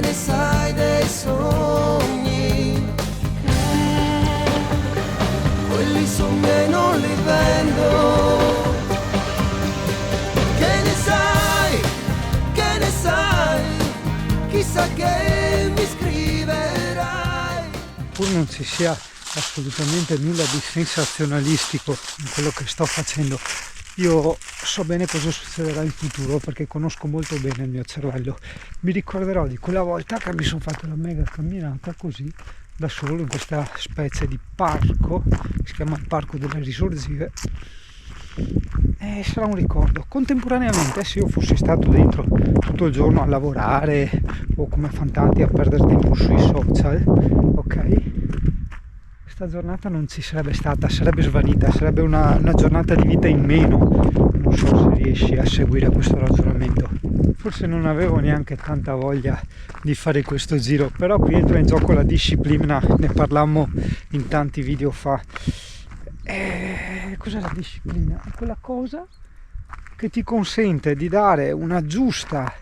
ne sai dei sogni? Quelli son miei, non li vendo. Che ne sai, chissà che mi scriverai. Pur non ci sia assolutamente nulla di sensazionalistico in quello che sto facendo, io so bene cosa succederà in futuro perché conosco molto bene il mio cervello. Mi ricorderò di quella volta che mi sono fatto la mega camminata così da solo in questa specie di parco, si chiama il Parco delle Risorgive, e sarà un ricordo. Contemporaneamente, se io fossi stato dentro tutto il giorno a lavorare o come fan tanti a perdere tempo sui social, ok, questa giornata non ci sarebbe stata, sarebbe svanita, sarebbe una giornata di vita in meno. Non so se riesci a seguire questo ragionamento. Forse non avevo neanche tanta voglia di fare questo giro, però qui entra in gioco la disciplina, ne parlammo in tanti video fa. Cos'è la disciplina? È quella cosa che ti consente di dare una giusta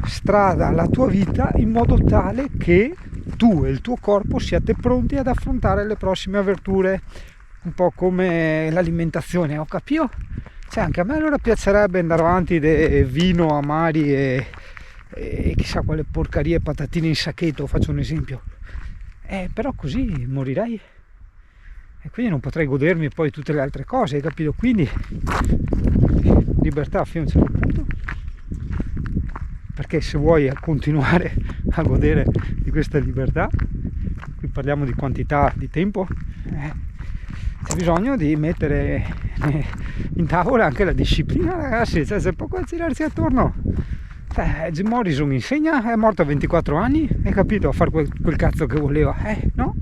strada alla tua vita in modo tale che tu e il tuo corpo siate pronti ad affrontare le prossime avventure, un po' come l'alimentazione, ho capito? Cioè anche a me allora piacerebbe andare avanti di vino, amari e chissà quale porcarie, patatine in sacchetto, faccio un esempio, però così morirei e quindi non potrei godermi poi tutte le altre cose, hai capito? Quindi libertà fino a un certo punto, perché se vuoi continuare a godere di questa libertà, qui parliamo di quantità di tempo, c'è bisogno di mettere in tavola anche la disciplina, ragazzi. Cioè, c'è poco a girarsi attorno. Jim Morrison insegna, è morto a 24 anni, hai capito, a fare quel cazzo che voleva, no?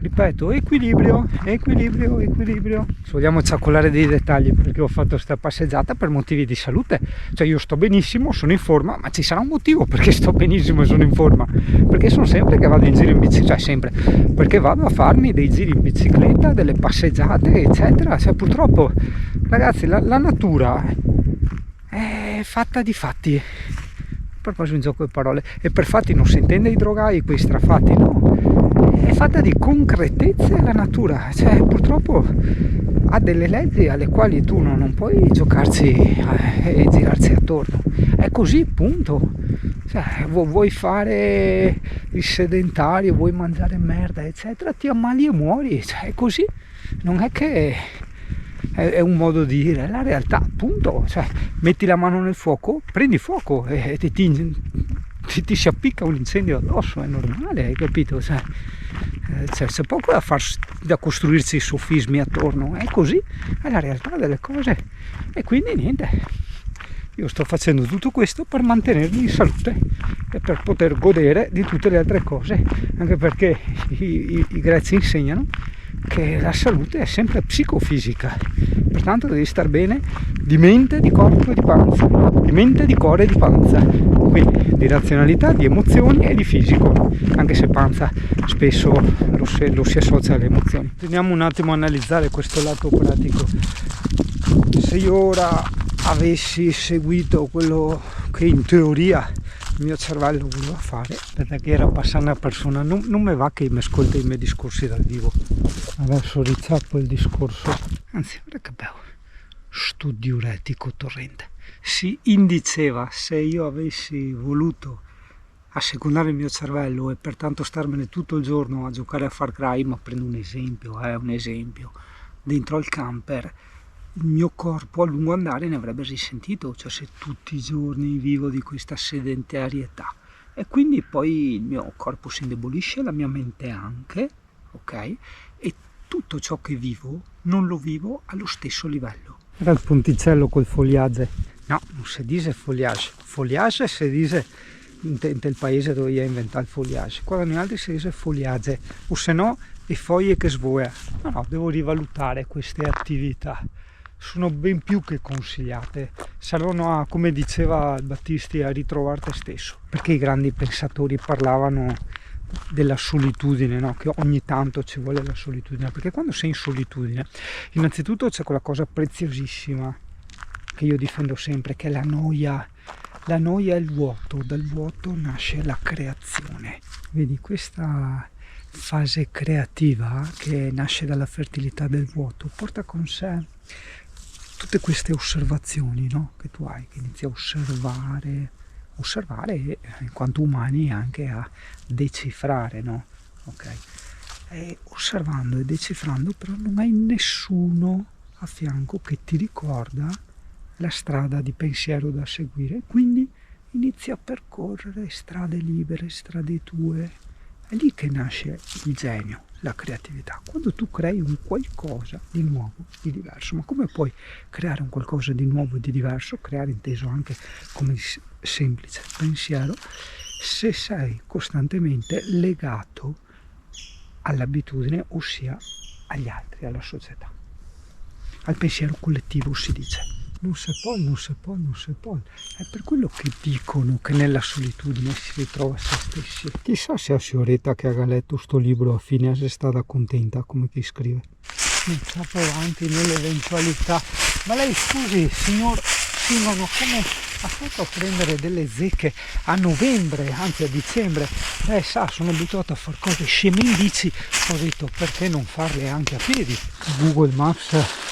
Ripeto, equilibrio. Se vogliamo ciaccolare dei dettagli, perché ho fatto questa passeggiata per motivi di salute, cioè io sto benissimo, sono in forma, ma ci sarà un motivo perché sto benissimo e sono in forma, perché sono sempre che vado in giro in bicicletta, cioè sempre, perché vado a farmi dei giri in bicicletta, delle passeggiate, eccetera. Cioè purtroppo, ragazzi, la natura è fatta di fatti. Per proprio un gioco di parole, e per fatti non si intende i drogai, quei strafatti, no, è fatta di concretezze la natura, cioè purtroppo ha delle leggi alle quali tu non puoi giocarci e girarsi attorno, è così, punto. Cioè, vuoi fare il sedentario, vuoi mangiare merda eccetera, ti ammali e muori, cioè è così, non è che è un modo di dire, è la realtà, punto. Cioè, metti la mano nel fuoco, prendi fuoco e ti si appicca un incendio addosso, è normale, hai capito? Cioè, c'è poco da costruirsi i sofismi attorno, è così, è la realtà delle cose. E quindi niente, io sto facendo tutto questo per mantenermi in salute e per poter godere di tutte le altre cose, anche perché i greci insegnano che la salute è sempre psicofisica, pertanto devi star bene di mente, di corpo e di panza, di mente, di cuore e di panza, quindi di razionalità, di emozioni e di fisico, anche se panza spesso lo si associa alle emozioni. Teniamo un attimo a analizzare questo lato pratico. Se io ora avessi seguito quello che in teoria il mio cervello voleva fare, perché era passare una persona, non mi va che mi ascolta i miei discorsi dal vivo. Adesso ricappo il discorso, anzi guarda che bello, sto diuretico torrente. Si indiceva, se io avessi voluto assecondare il mio cervello e pertanto starmene tutto il giorno a giocare a Far Cry, ma prendo un esempio, dentro al camper, il mio corpo a lungo andare ne avrebbe risentito, cioè se tutti i giorni vivo di questa sedentarietà, e quindi poi il mio corpo si indebolisce, la mia mente anche, ok? E tutto ciò che vivo non lo vivo allo stesso livello. Era il ponticello col foliage. No, non si dice foliage. Foliage si dice nel paese dove io ho inventato il foliage. Qua da noi altri si dice foliage, o se no le foglie che svoia. No, devo rivalutare queste attività. Sono ben più che consigliate, servono a, come diceva Battisti, a ritrovare te stesso, perché i grandi pensatori parlavano della solitudine, no? Che ogni tanto ci vuole la solitudine, perché quando sei in solitudine innanzitutto c'è quella cosa preziosissima che io difendo sempre, che è la noia La noia è il vuoto, dal vuoto nasce la creazione. Vedi, questa fase creativa che nasce dalla fertilità del vuoto porta con sé tutte queste osservazioni, no? Che tu hai, che inizi a osservare e in quanto umani anche a decifrare, no? Ok? E osservando e decifrando, però non hai nessuno a fianco che ti ricorda la strada di pensiero da seguire, quindi inizi a percorrere strade libere, strade tue. È lì che nasce il genio, la creatività, quando tu crei un qualcosa di nuovo, di diverso. Ma come puoi creare un qualcosa di nuovo e di diverso, creare inteso anche come semplice pensiero, se sei costantemente legato all'abitudine, ossia agli altri, alla società, al pensiero collettivo, si dice. Non se può. È per quello che dicono che nella solitudine si ritrova se stessi. Chissà se a Fioretta che ha letto sto libro a fine è stata contenta come chi scrive. Non troppo avanti nell'eventualità. Ma lei, scusi, signor Simono, come ha fatto a prendere delle zecche a novembre, anzi a dicembre? Sa, sono abituato a fare cose sceme in bici, ho detto perché non farle anche a piedi. Google Maps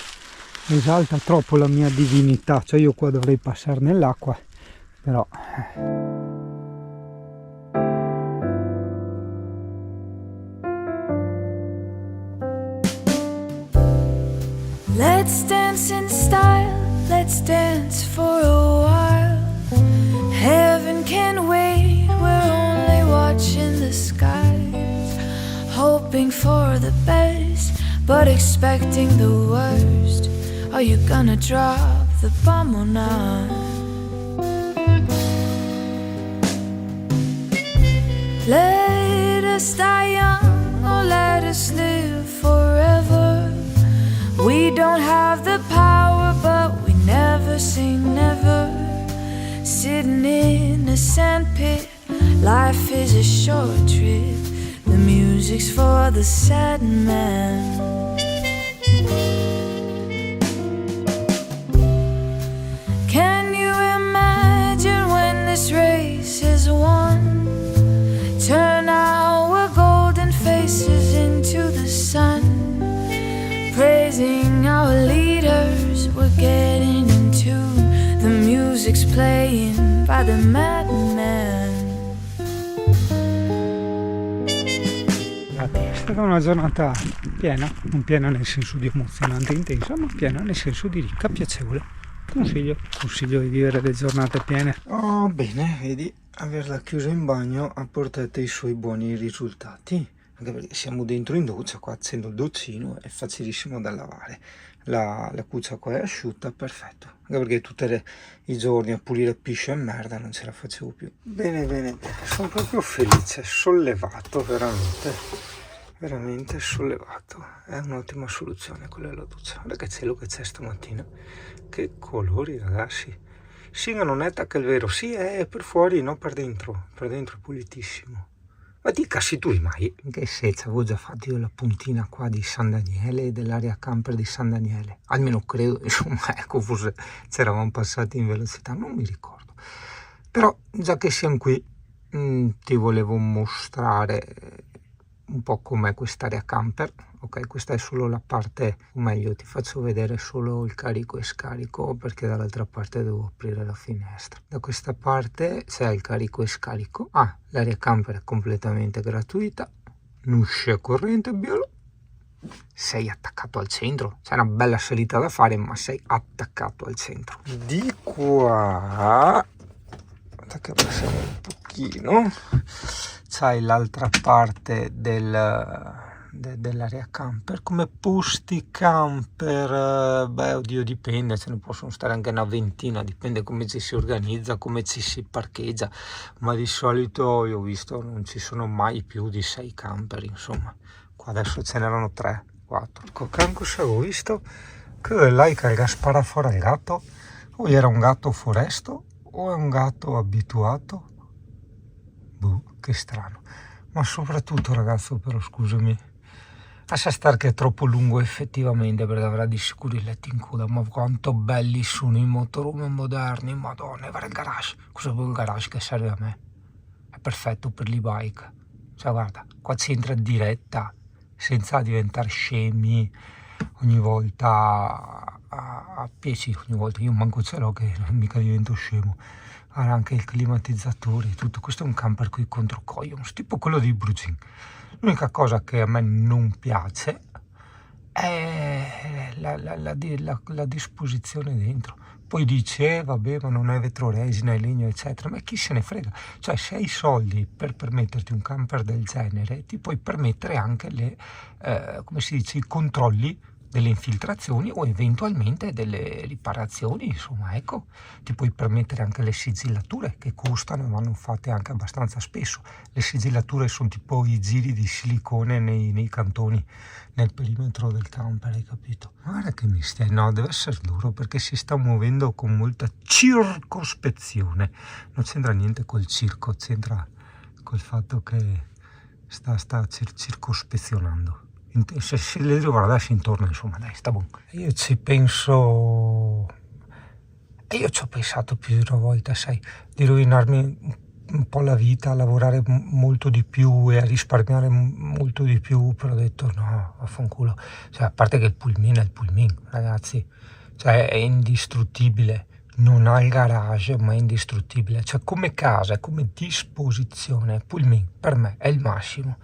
esalta troppo la mia divinità, cioè io qua dovrei passare nell'acqua, però Let's dance in style, let's dance for a while. Heaven can wait, we're only watching the skies, hoping for the best, but expecting the worst. Are you gonna drop the bomb or not? Let us die young or let us live forever. We don't have the power, but we never say never. Sitting in a sandpit, life is a short trip. The music's for the sad man. Can you imagine when this race is won? Turn our golden faces into the sun, praising our leaders, we're getting in tune. The music's playing by the madman. è stata una giornata piena, non piena nel senso di emozionante e intensa, ma piena nel senso di ricca, piacevole. Consiglio di vivere le giornate piene. Oh, bene, vedi, averla chiusa in bagno ha portato i suoi buoni risultati, anche perché siamo dentro in doccia, qua accendo il doccino, è facilissimo da lavare, la cuccia qua è asciutta, perfetto, anche perché tutti i giorni a pulire piscio e merda non ce la facevo più. Bene, sono proprio felice, sollevato, veramente sollevato. È un'ottima soluzione quella della doccia. Guarda che cielo che c'è stamattina, che colori, ragazzi. Sì, non è che il vero, sì, è per fuori, no, per dentro è pulitissimo. Ma dicasi tu mai che se ci avevo già fatto io la puntina qua di San Daniele, dell'area camper di San Daniele, almeno credo, insomma, ecco, forse ci eravamo passati in velocità, non mi ricordo. Però già che siamo qui ti volevo mostrare un po' com'è quest'area camper. Ok, questa è solo la parte, o meglio ti faccio vedere solo il carico e scarico, perché dall'altra parte devo aprire la finestra. Da questa parte c'è il carico e scarico. L'area camper è completamente gratuita, non c'è corrente viola, sei attaccato al centro, c'è una bella salita da fare, ma sei attaccato al centro. Di qua, che passiamo un pochino, c'hai l'altra parte dell'area camper. Come posti camper, oddio, dipende, ce ne possono stare anche una ventina, dipende come ci si organizza, come ci si parcheggia, ma di solito io ho visto non ci sono mai più di 6 camper, insomma. Qua adesso ce n'erano 3, 4. Anche se ho visto che lei che spara fuori il gatto, o era un gatto foresto o è un gatto abituato, che strano. Ma soprattutto, ragazzo, però scusami, Lascia stare che è troppo lungo effettivamente, perché avrà di sicuro i letti in coda, ma quanto belli sono i motorhome moderni, madonna, vai in garage. Cosa vuoi il garage che serve a me? È perfetto per l'e-bike. Cioè guarda, qua si entra in diretta, senza diventare scemi ogni volta a piedi, ogni volta io manco ce l'ho che mica divento scemo. Guarda, anche il climatizzatore, tutto questo è un camper qui contro Coyons, tipo quello di Brugin. L'unica cosa che a me non piace è la disposizione dentro. Poi dice, vabbè, ma non è vetroresina, è legno, eccetera, ma chi se ne frega? Cioè, se hai i soldi per permetterti un camper del genere, ti puoi permettere anche come si dice, i controlli delle infiltrazioni o eventualmente delle riparazioni, insomma, ecco, ti puoi permettere anche le sigillature che costano e vanno fatte anche abbastanza spesso. Le sigillature sono tipo i giri di silicone nei cantoni, nel perimetro del camper, hai capito? Guarda che no, deve essere duro perché si sta muovendo con molta circospezione, non c'entra niente col circo, c'entra col fatto che sta circospezionando. Se le devo guardarsi intorno, insomma, dai, sta buono. Io ci penso, e io ci ho pensato più di una volta, sai, di rovinarmi un po' la vita, a lavorare molto di più e a risparmiare molto di più, però ho detto no, vaffanculo. Cioè, a parte che il pulmino è il pulmino, ragazzi, cioè è indistruttibile, non ha il garage, ma è indistruttibile, cioè come casa, come disposizione, il pulmino per me è il massimo.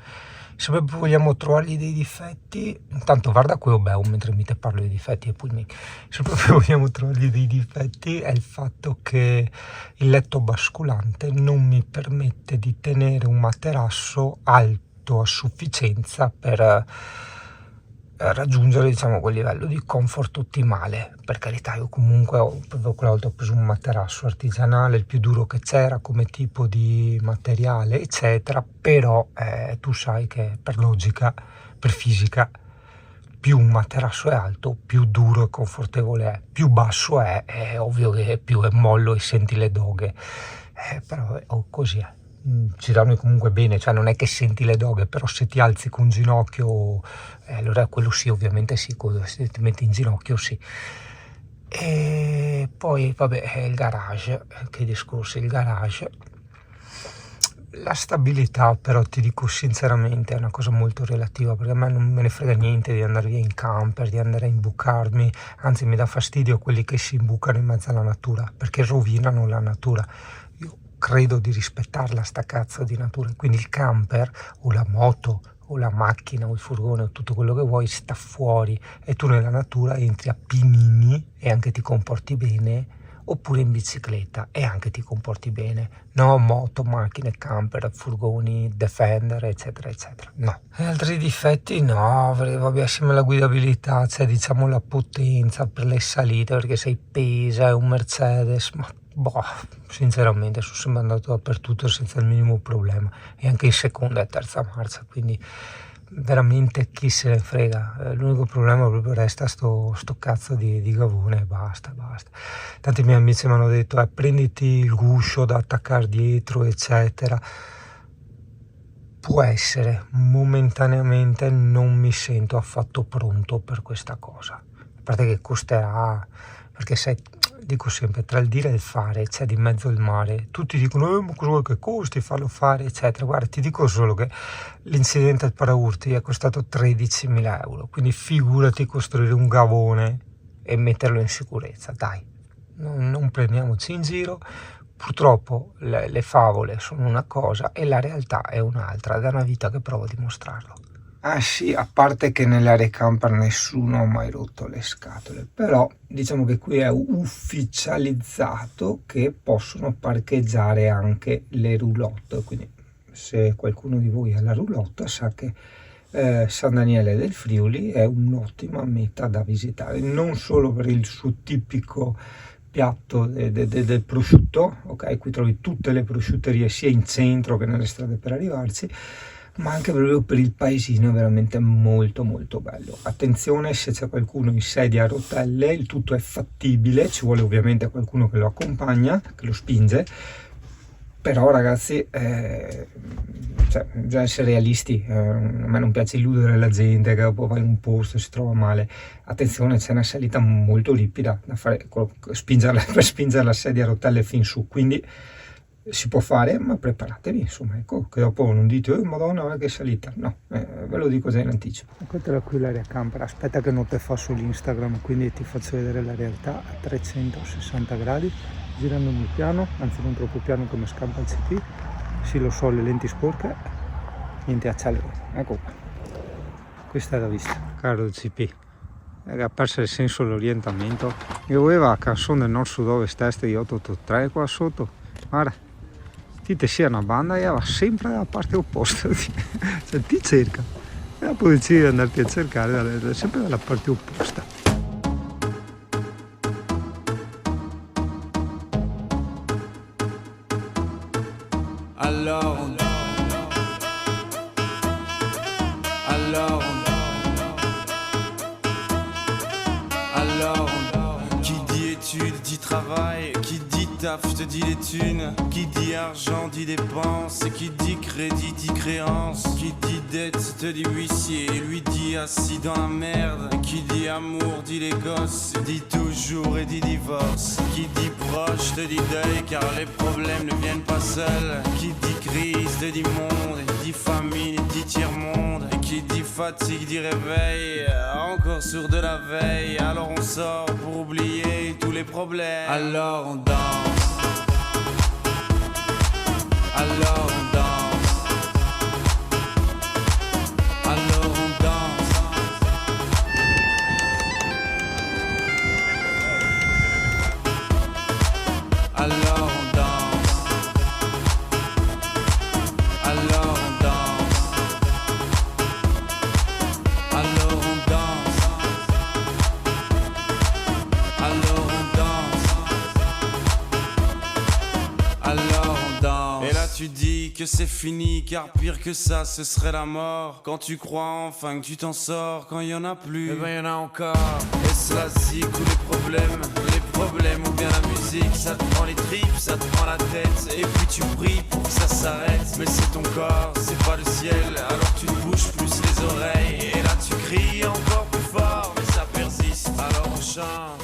Se proprio vogliamo trovargli dei difetti, intanto guarda quello bello mentre mi te parlo di difetti e pulmini. Se proprio vogliamo trovargli dei difetti è il fatto che il letto basculante non mi permette di tenere un materasso alto a sufficienza per raggiungere, diciamo, quel livello di comfort ottimale. Per carità, io comunque quella volta ho preso un materasso artigianale, il più duro che c'era come tipo di materiale, eccetera, però tu sai che per logica, per fisica, più un materasso è alto, più duro e confortevole è, più basso è ovvio che più è mollo e senti le doghe, però così è. Ci danno comunque bene, cioè non è che senti le doghe, però se ti alzi con un ginocchio, allora quello sì, ovviamente sì, se ti metti in ginocchio sì. E poi vabbè, il garage, che discorsi, il garage, la stabilità però ti dico sinceramente è una cosa molto relativa, perché a me non me ne frega niente di andare via in camper, di andare a imbucarmi, anzi mi dà fastidio quelli che si imbucano in mezzo alla natura, perché rovinano la natura. Credo di rispettarla sta cazzo di natura, quindi il camper o la moto o la macchina o il furgone o tutto quello che vuoi sta fuori e tu nella natura entri a pinini e anche ti comporti bene, oppure in bicicletta e anche ti comporti bene, no moto, macchine, camper, furgoni, Defender, eccetera eccetera, no. E altri difetti no, perché vabbè, assieme alla guidabilità c'è, diciamo, la potenza per le salite, perché sei pesa, è un Mercedes, ma boh, sinceramente sono sempre andato dappertutto senza il minimo problema e anche in seconda e terza marcia, quindi veramente chi se ne frega. L'unico problema proprio resta sto cazzo di gavone e basta. Tanti miei amici mi hanno detto prenditi il guscio da attaccare dietro, eccetera. Può essere, momentaneamente non mi sento affatto pronto per questa cosa, a parte che costerà, perché sai, dico sempre, tra il dire e il fare c'è di mezzo il mare. Tutti dicono ma cosa vuoi che costi farlo fare, eccetera. Guarda, ti dico solo che l'incidente al paraurti è costato 13.000 euro, quindi figurati costruire un gavone e metterlo in sicurezza. Dai, non prendiamoci in giro. Purtroppo le favole sono una cosa e la realtà è un'altra, ed è una vita che provo a dimostrarlo. Ah sì, a parte che nell'area camper nessuno ha mai rotto le scatole, però diciamo che qui è ufficializzato che possono parcheggiare anche le roulotte, quindi se qualcuno di voi ha la roulotte sa che San Daniele del Friuli è un'ottima meta da visitare, non solo per il suo tipico piatto del prosciutto, ok? Qui trovi tutte le prosciutterie sia in centro che nelle strade per arrivarci, ma anche proprio per il paesino è veramente molto molto bello. Attenzione, se c'è qualcuno in sedia a rotelle, il tutto è fattibile, ci vuole ovviamente qualcuno che lo accompagna, che lo spinge, Però ragazzi, cioè, bisogna essere realisti, a me non piace illudere la gente che dopo va in un posto e si trova male. Attenzione, c'è una salita molto ripida da fare, per spingere la sedia a rotelle fin su, quindi si può fare, ma preparatevi, insomma, ecco, che dopo non dite madonna guarda che salita, no, ve lo dico già in anticipo. Questa è qui l'area camper, aspetta che non te fa sull'Instagram, quindi ti faccio vedere la realtà a 360 gradi, girandomi piano, anzi non troppo piano come scampa il CP, sì lo so, le lenti sporche, niente accelero, ecco qua, questa è la vista. Caro CP, ha perso il senso dell'orientamento, io avevo la canzone del nord-sud-ovest est di 883 qua sotto, guarda, ti sia una banda e va sempre dalla parte opposta, cioè ti cerca, e dopo decidi di andarti a cercare sempre dalla parte opposta. Qui dit études dit travail, qui dit taf te dit les thunes, qui dit argent dit dépense, qui dit crédit dit créance, qui dit dette te dit huissier, lui dit assis dans la merde, qui dit amour dit les gosses, dit toujours et dit divorce, qui dit proche te dit deuil car les problèmes ne viennent pas seuls, qui dit crise te dit monde, dit famine dit tiers-monde, et qui dit fatigue dit réveil, encore sur de la veille, alors on sort pour oublier tous les problèmes, alors on danse, alors on danse, alors on danse, alors on danse, alors on danse, alors on danse, alors on danse, alors on danse. Et là tu dis que c'est fini car pire que ça ce serait la mort. Quand tu crois enfin que tu t'en sors, quand il y en a plus, eh ben y en a encore. Est-ce la zik ou les problèmes ou bien la musique, ça te prend les tripes, ça te prend la tête, et puis tu pries pour que ça s'arrête. Mais c'est ton corps, c'est pas le ciel, alors tu te bouges plus les oreilles, et là tu cries encore plus fort, mais ça persiste, alors on chante.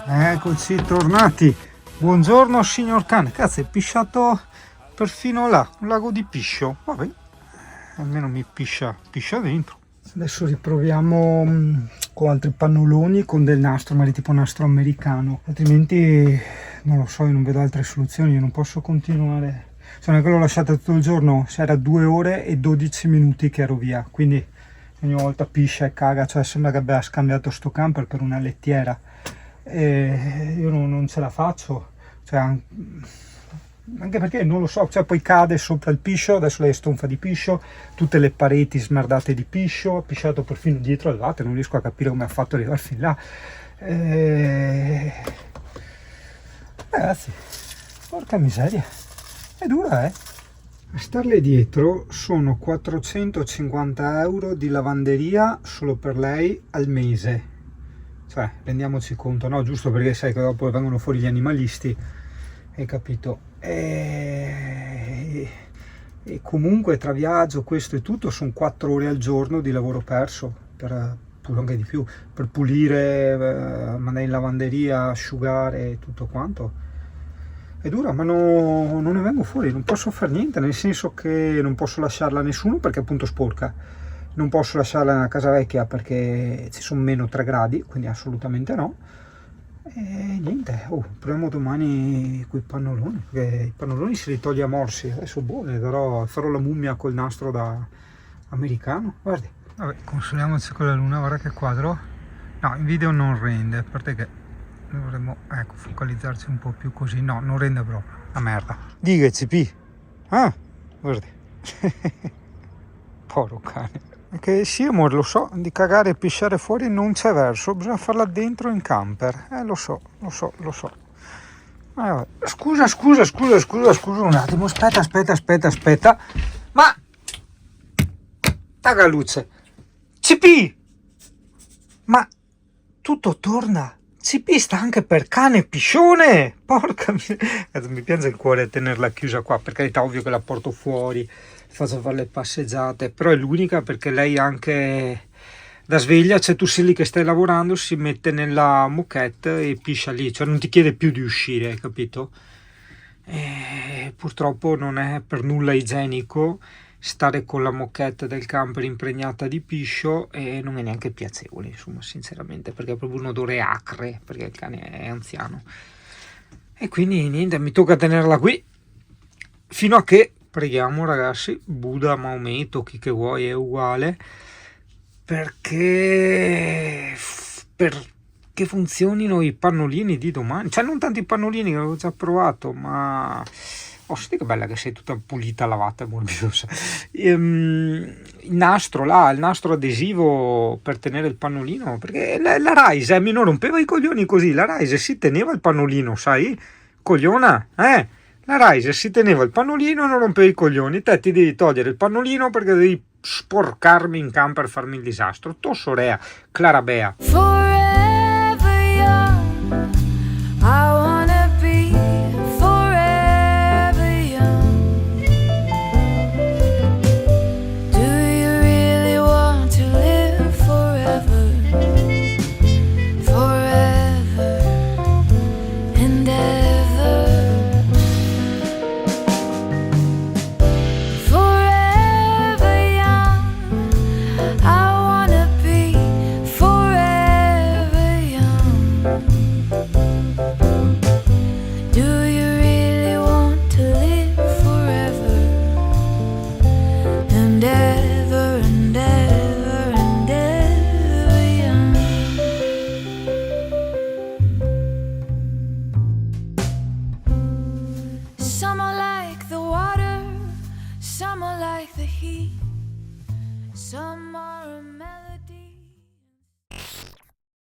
Eccoci tornati, buongiorno signor cane, cazzo è pisciato perfino là, un lago di piscio, vabbè, almeno mi piscia dentro. Adesso riproviamo con altri pannoloni con del nastro, magari tipo nastro americano, altrimenti non lo so, io non vedo altre soluzioni, io non posso continuare, se non è che l'ho lasciata tutto il giorno, c'era 2 ore e 12 minuti che ero via, quindi ogni volta piscia e caga, cioè sembra che abbia scambiato sto camper per una lettiera, e io non ce la faccio, cioè, anche perché non lo so, cioè poi cade sopra il piscio, adesso lei è stonfa di piscio, tutte le pareti smerdate di piscio, ha pisciato perfino dietro al latte, non riesco a capire come ha fatto ad arrivare fin là. Ragazzi, porca miseria, è dura, A starle dietro sono 450 euro di lavanderia solo per lei al mese, cioè rendiamoci conto, no? Giusto perché sai che dopo vengono fuori gli animalisti, hai capito? E comunque tra viaggio, questo e tutto, sono 4 ore al giorno di lavoro perso, per anche di più, per pulire, mandare in lavanderia, asciugare, tutto quanto. È dura, ma non ne vengo fuori, non posso fare niente, nel senso che non posso lasciarla a nessuno perché appunto sporca, non posso lasciarla nella casa vecchia perché ci sono meno 3 gradi, quindi assolutamente no. E niente, proviamo domani quei pannoloni, perché i pannoloni si li toglie a morsi, adesso farò la mummia col nastro da americano, guardi. Vabbè, consoliamoci con la luna, guarda che quadro, no, in video non rende, a parte che dovremmo, ecco, focalizzarci un po' più così, no, non rende proprio, la merda. Diga CP, guardi, povero cane. Che sì amore, lo so, di cagare e pisciare fuori non c'è verso, bisogna farla dentro in camper, lo so. Scusa un attimo, aspetta, ma Tagaluce, CP, ma tutto torna, si pista anche per cane piscione, porca mi piange il cuore a tenerla chiusa qua, per carità, ovvio che la porto fuori, faccio fare le passeggiate, però è l'unica perché lei anche da sveglia, cioè tu sei lì che stai lavorando, si mette nella moquette e piscia lì, cioè non ti chiede più di uscire, hai capito? E purtroppo non è per nulla igienico stare con la moquette del camper impregnata di piscio, e non è neanche piacevole, insomma, sinceramente, perché è proprio un odore acre, perché il cane è anziano. E quindi niente, mi tocca tenerla qui fino a che, preghiamo ragazzi, Buddha, Maometto, chi che vuoi è uguale, perché funzionino i pannolini di domani, cioè non tanto i pannolini che avevo già provato, ma senti che bella che sei, tutta pulita, lavata e morbiosa. Il nastro là, il nastro adesivo per tenere il pannolino, perché la Rise mi non rompeva i coglioni così, la Rise si teneva il pannolino, sai, cogliona, la Rise si teneva il pannolino e non rompeva i coglioni, te ti devi togliere il pannolino perché devi sporcarmi in camper per farmi il disastro. Tossorea, Clarabea. Forever young, I wanna be forever young. Do you really want to live forever? Forever and ever. Forever young, I wanna be forever young. Do you really want to live forever and ever and ever and ever young? Some are like the water, some are like the heat, some are